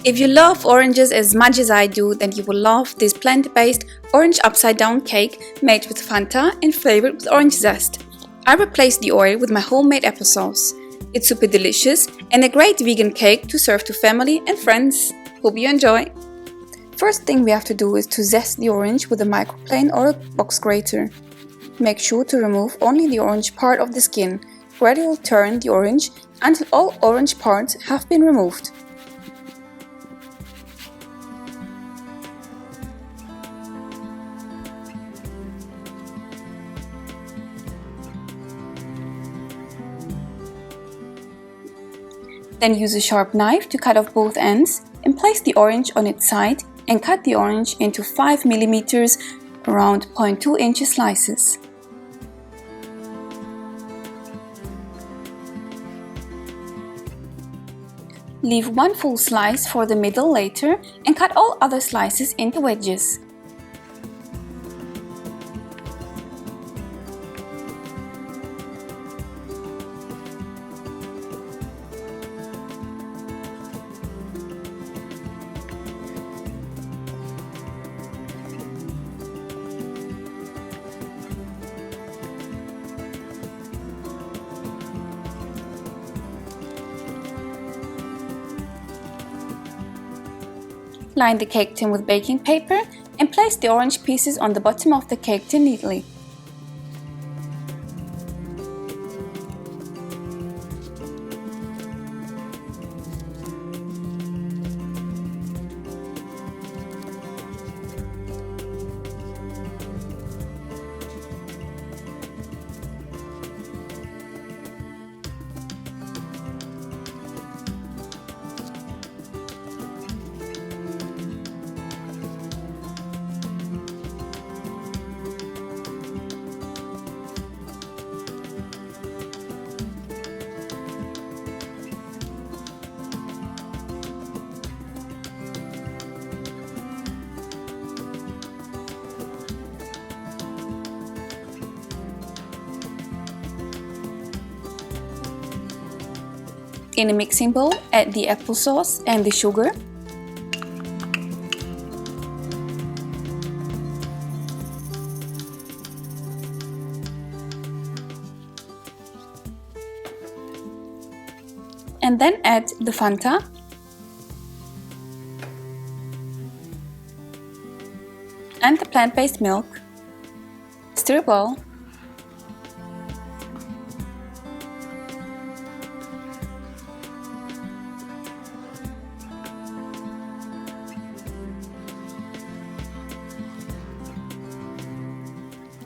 If you love oranges as much as I do, then you will love this plant-based orange upside-down cake made with Fanta and flavored with orange zest. I replaced the oil with my homemade applesauce. It's super delicious and a great vegan cake to serve to family and friends. Hope you enjoy! First thing we have to do is to zest the orange with a microplane or a box grater. Make sure to remove only the orange part of the skin. Gradually turn the orange until all orange parts have been removed. Then use a sharp knife to cut off both ends and place the orange on its side and cut the orange into 5 mm around 0.2 inch slices. Leave one full slice for the middle later and cut all other slices into wedges. Line the cake tin with baking paper and place the orange pieces on the bottom of the cake tin neatly. In a mixing bowl, add the applesauce and the sugar. And then add the Fanta. And the plant-based milk. Stir well.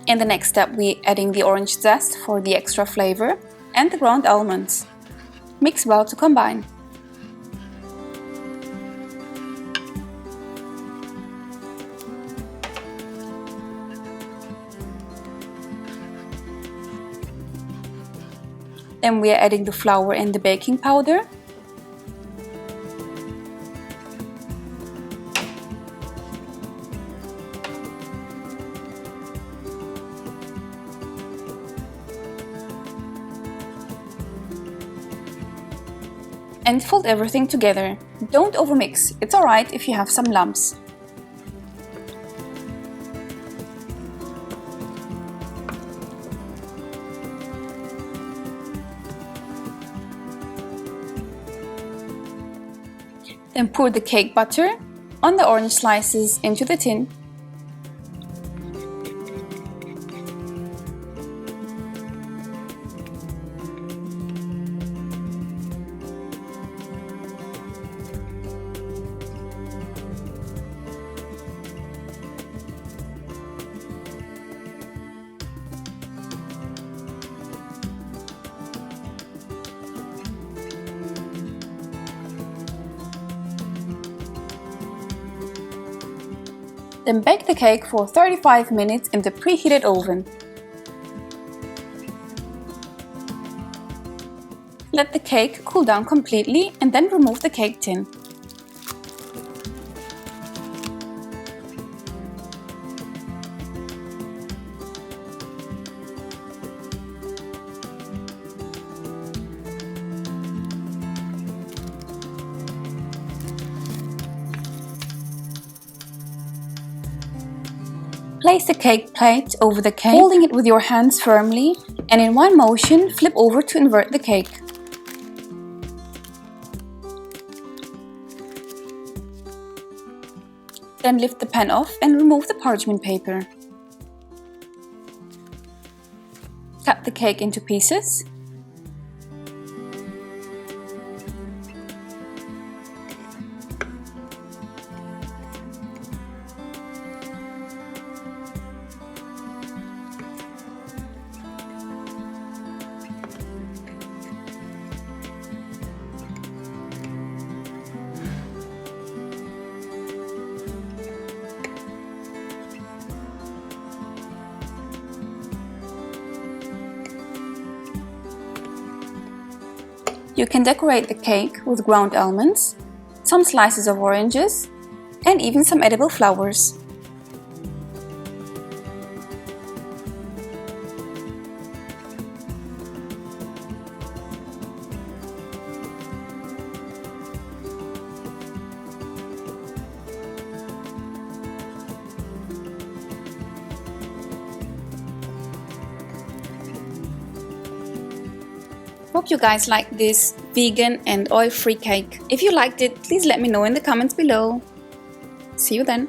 In the next step, we're adding the orange zest for the extra flavor and the ground almonds. Mix well to combine. Then we are adding the flour and the baking powder. And fold everything together. Don't overmix, it's alright if you have some lumps. Then pour the cake batter on the orange slices into the tin. Then bake the cake for 35 minutes in the preheated oven. Let the cake cool down completely and then remove the cake tin. Place the cake plate over the cake, holding it with your hands firmly, and in one motion, flip over to invert the cake. Then lift the pan off and remove the parchment paper. Cut the cake into pieces. You can decorate the cake with ground almonds, some slices of oranges, and even some edible flowers. Hope you guys like this vegan and oil-free cake. If you liked it, please let me know in the comments below. See you then!